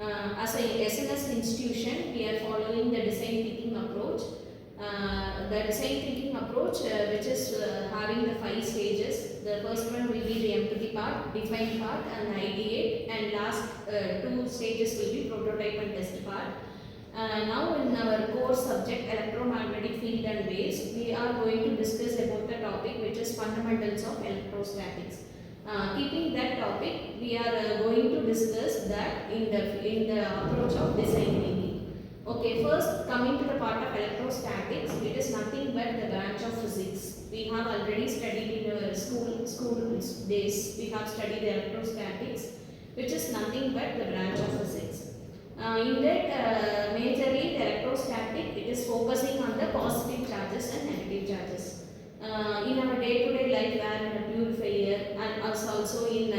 As a SNS institution, we are following the design thinking approach. The design thinking approach, which is having the 5 stages. The first one will be the empathy part, define part, and ideate, and last 2 stages will be prototype and test part. Now in our core subject electromagnetic field and waves, we are going to discuss about the topic which is fundamentals of electrostatics. Keeping that topic, we are going to discuss that in the approach of design thinking. Okay, first coming to the part of electrostatics, it is nothing but the branch of physics. We have already studied in our school days. We have studied electrostatics, which is nothing but the branch of physics. In that, majorly the electrostatic, it is focusing on the positive charges and negative charges. In our day-to-day life, where in a purifier and also in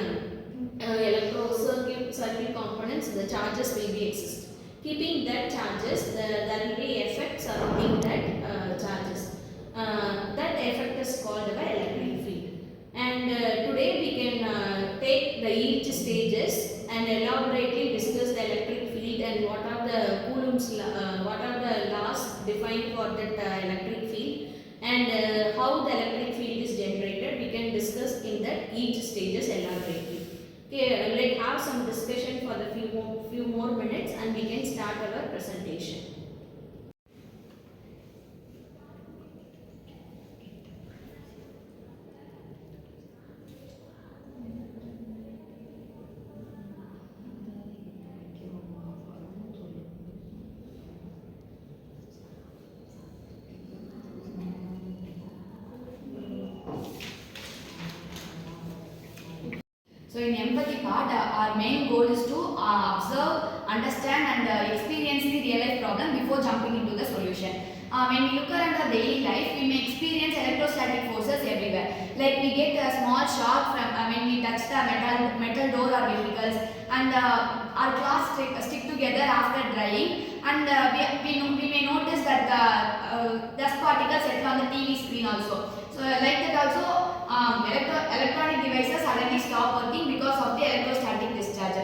electro circuit components, the charges will be exist. Keeping that charges, there will be effect surrounding that charges. That effect is called the electric field. And today we can take the each stages and elaborately discuss the electric field and what are the Coulomb's what are the laws defined for that electric field, and how the electric field is generated. We can discuss in that each stages elaborately. Okay, let's have some discussion for the few more minutes and we can start our presentation. So in empathy part, our main goal is to observe, understand and experience the real life problem before jumping into the solution. When we look at our daily life, we may experience electrostatic forces everywhere. Like we get a small shock from when we touch the metal door or vehicles, and our cloths stick together after drying, and we may notice that dust particles settle on the TV screen also. So like that also, electronic devices suddenly stop working because of the electrostatic discharge.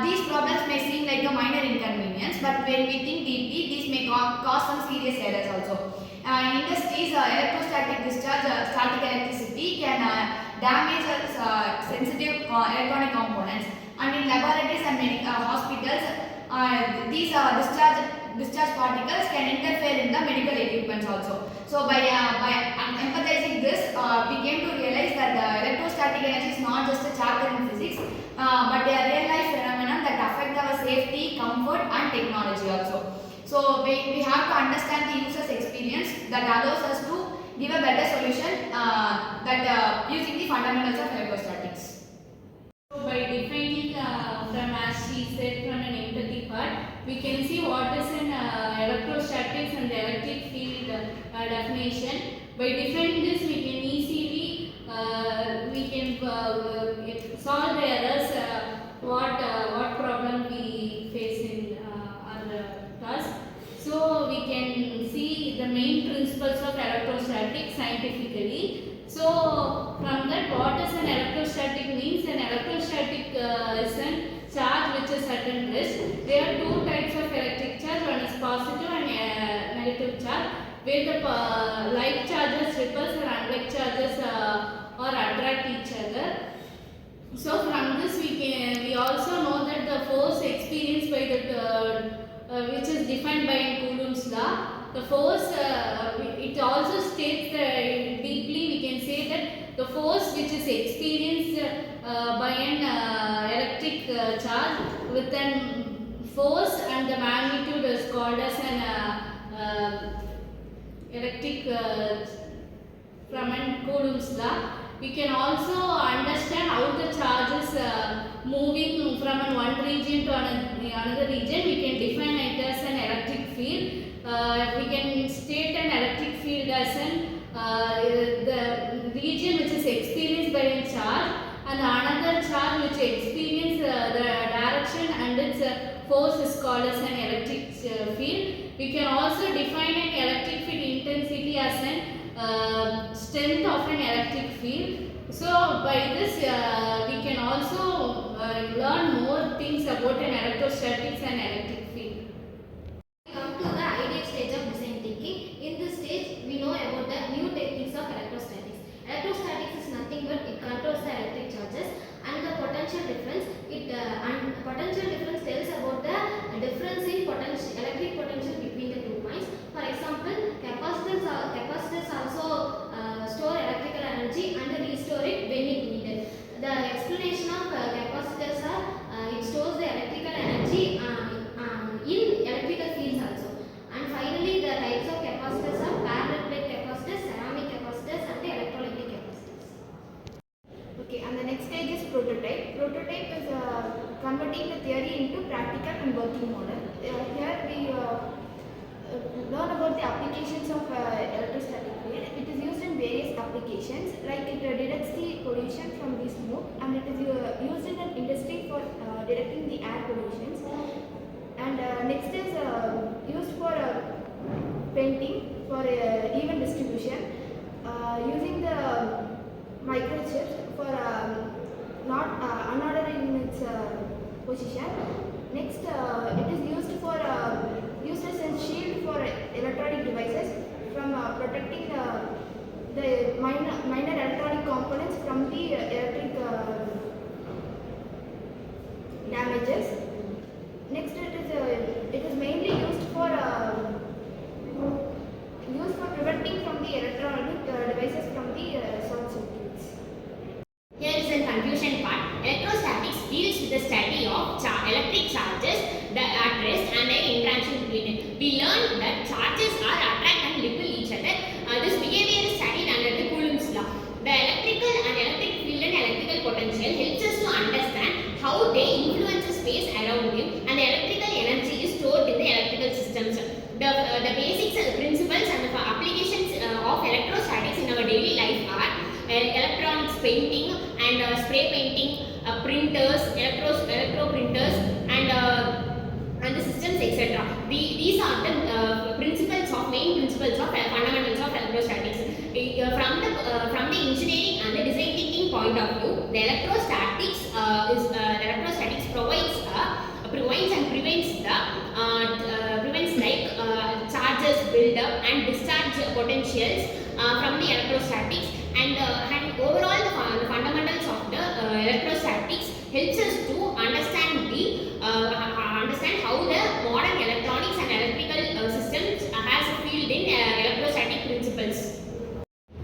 These problems may seem like a minor inconvenience, but when we think deeply, these may cause some serious errors also. In industries, electrostatic discharge, static electricity can damage sensitive electronic components, and in laboratories and hospitals, these discharge particles can interfere in the medical equipment also. So by empathizing this, we came to realize that the electrostatic energy is not just a chapter in physics, but a real life phenomenon that affect our safety, comfort and technology also. So we have to understand the user's experience that allows us to give a better solution using the fundamentals of electrostatics. So by defining from, as she said, from an empathy part, we can see what is in electrostatics and the electric field definition. By defining this, we can easily solve the errors. What problem we face in our task. So we can see the main principles of electrostatics scientifically. So from that, what is an electrostatic means? An electrostatic is a charge which is at rest. There are 2 types of electric charge. One is positive and negative charge, where the like charges repulse and unlike charges or attract each other. So from this we also know that the force experienced by the which is defined by Coulomb's law. The force it also states that deeply we can say that the force which is experienced by an electric charge with an force and the magnitude is called as an electric from an Coulomb's law. We can also understand how the charge is moving from one region to another region. We can define it as an electric field. We can state an electric field as the region which is experienced by a charge, and another charge which experience the direction and its force is called as an electric field. We can also define an electric field intensity as an strength of an electric field. So by this we can also learn more things about an electrostatics and electric field. We come to the ideal stage of design thinking. In this stage, we know about the new techniques of electrostatics. Electrostatics is nothing but it controls the electric charges and the potential difference. Potential difference tells about the difference in electric potential between the 2 points. For example, capacitors also store electrical energy and restore it when it needed. The explanation of capacitors are it stores the electrical energy in electrical fields also. And finally, the types of capacitors are parallel plate capacitors, ceramic capacitors, and electrolytic capacitors. Okay, and the next stage is prototype. Prototype is converting the theory into practical and working model. Here we learn about the applications of electrostatic field. It is used in various applications, like it detects the pollution from the smoke, and it is used in an industry for detecting the air pollutions. And next is used for painting for even distribution, using the microchips for not unordered in its position. Next, it is used for used as a shield for electronic devices from protecting the minor electronic components from the electric damages. Next, it is mainly used for preventing from the electronic devices from the short circuits. Here is a conclusion part. Electrostatics deals with the study of electric charges at rest and their interaction between them. We learned that charges are attract and repel each other. This behavior is studied under the Coulomb's law. The electrical and electric field and electrical potential helps us to understand how they influence the space around them, and the electrical energy is stored in the electrical systems. The basics, principles and the applications of electrostatics in our daily life are electronics painting and spray painting, printers, electro printers, and the systems, etc. These are the main principles of fundamentals of electrostatics. From the engineering and the design thinking point of view, the electrostatics provides and prevents charges build up and discharge potentials from the electrostatics, and overall the fundamentals of the electrostatics helps us to understand how the modern electronics and electrical systems has a field in electrostatic principles.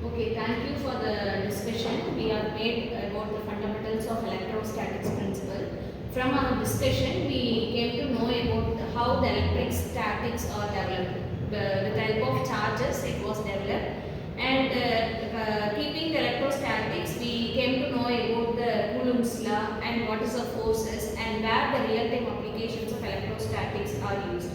Okay, thank you for the discussion. We have made about the fundamentals of electrostatics principle. From our discussion, we came to know about how the electric statics are developed, the type of charges it was developed, and keeping the electrostatics, we came to know about the Coulomb's law and what is the forces and where the real-time applications of electrostatics are used.